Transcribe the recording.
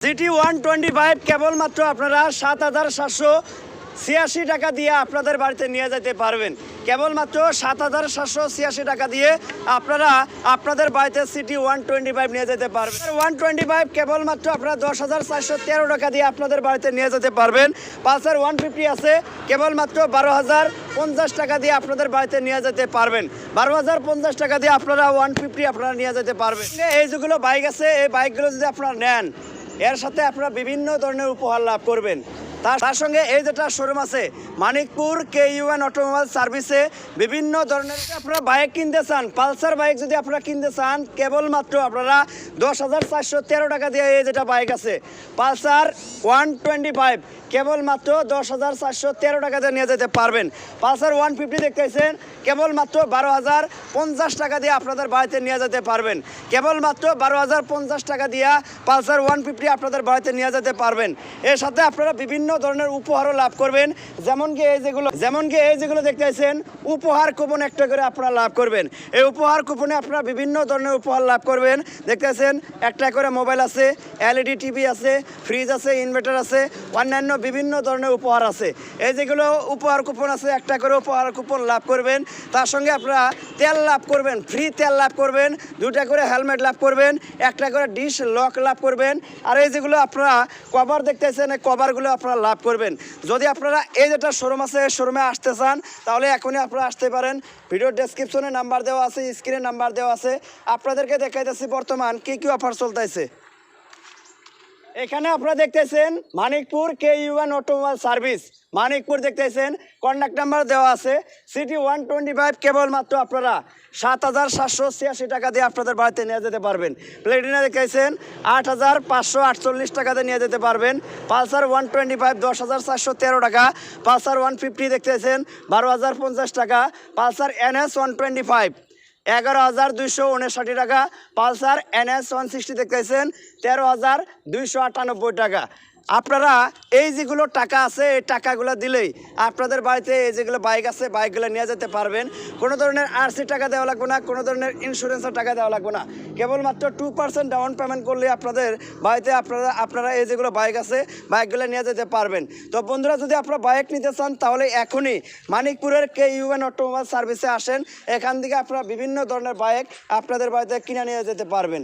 GT 125 কেবলমাত্র আপনারা ৭,৭৮৬ টাকা দিয়ে আপনাদের বাড়িতে নিয়ে যেতে পারবেন। কেবলমাত্র ৭,৭৮৬ টাকা দিয়ে আপনারা আপনাদের বাড়িতে সিটি 125 নিয়ে যেতে পারবেন। 125 কেবলমাত্র আপনারা ১০,৪১৩ টাকা দিয়ে আপনাদের বাড়িতে নিয়ে যেতে পারবেন। পালসার 150 আছে কেবলমাত্র ১২,০৫০ টাকা দিয়ে আপনাদের বাড়িতে নিয়ে যেতে পারবেন। ১২,০৫০ টাকা দিয়ে আপনারা 150 আপনারা নিয়ে যেতে পারবেন। এই যেগুলো বাইক আছে এই বাইকগুলো যদি আপনারা নেন এর সাথে আপনারা বিভিন্ন ধরনের উপহার লাভ করবেন। তার সঙ্গে এই যেটা শোরুম আছে মানিকপুর KUN অটোমোবাইল সার্ভিসে বিভিন্ন ধরনের আপনারা বাইক কিনতে চান, পালসার বাইক যদি আপনারা কিনতে চান কেবলমাত্র আপনারা ১০,৪১৩ টাকা দিয়ে এই যেটা বাইক আছে পালসার 125 কেবলমাত্র ১০,৪১৩ টাকা দিয়ে নিয়ে যেতে পারবেন। পালসার 150 দেখতেছেন কেবলমাত্র ১২,০৫০ টাকা দিয়ে আপনাদের বাড়িতে নিয়ে যেতে পারবেন। কেবলমাত্র ১২,০৫০ টাকা দিয়ে পালসার 150 আপনাদের বাড়িতে নিয়ে যেতে পারবেন। এর সাথে আপনারা বিভিন্ন ধরনের উপহারও লাভ করবেন, যেমনকি এই যেগুলো দেখতেছেন উপহার কুপন একটা করে আপনারা লাভ করবেন। এই উপহার কুপনে আপনারা বিভিন্ন ধরনের উপহার লাভ করবেন। দেখতেছেন একটা করে মোবাইল আছে, LED টিভি আছে, ফ্রিজ আছে, ইনভার্টার আছে, অন্যান্য বিভিন্ন ধরনের উপহার আছে। এই যেগুলো উপহার কুপন আছে একটা করে উপহার কুপন লাভ করবেন। তার সঙ্গে আপনারা তেল লাভ করবেন, ফ্রি তেল লাভ করবেন, 2টা করে হেলমেট লাভ করবেন, একটা করে ডিশ লক লাভ করবেন। আর এই যেগুলো আপনারা কভার দেখতেছেন এই কভারগুলো আপনারা লাভ করবেন। যদি আপনারা এই যেটা শোরুম আছে শোরুমে আসতে চান তাহলে এখনই আপনারা আসতে পারেন। ভিডিও ডেসক্রিপশনে নাম্বার দেওয়া আছে, স্ক্রিনে নাম্বার দেওয়া আছে। আপনাদেরকে দেখাইতেছি বর্তমান কি অফার চলতেছে। এখানে আপনারা দেখতেছেন Manikpur KUN automobile service Manikpur দেখতেছেন, কন্ট্যাক্ট নাম্বার দেওয়া আছে। সিটি 125 কেবলমাত্র আপনারা ৭,৭৮৬ টাকা দিয়ে আপনাদের বাড়িতে নিয়ে যেতে পারবেন। প্লেটিনা দেখতেছেন ৮,৫৪৮ টাকাতে নিয়ে যেতে পারবেন। পালসার 125 ১০,৪১৩ টাকা। পালসার 150 দেখতেছেন ১২,০৫০ টাকা। পালসার NS 125 ১১,২৫৯ টাকা। পালসার NS 160 দেখতেছেন ১৩,২৯৮ টাকা। আপনারা এই যেগুলো টাকা আছে এই টাকাগুলো দিলেই আপনাদের বাড়িতে এই যেগুলো বাইক আছে বাইকগুলো নিয়ে যেতে পারবেন। কোনো ধরনের RC টাকা দেওয়া লাগবে না, কোনো ধরনের ইন্স্যুরেন্সের টাকা দেওয়া লাগবে না। কেবলমাত্র 2% ডাউন পেমেন্ট করলে আপনাদের বাড়িতে আপনারা এই যেগুলো বাইক আছে বাইকগুলো নিয়ে যেতে পারবেন। তো বন্ধুরা, যদি আপনারা বাইক নিতে চান তাহলে এখনই মানিকপুরের KUN অটোমোবাইল সার্ভিসে আসেন। এখান থেকে আপনারা বিভিন্ন ধরনের বাইক আপনাদের বাড়িতে কিনে নিয়ে যেতে পারবেন।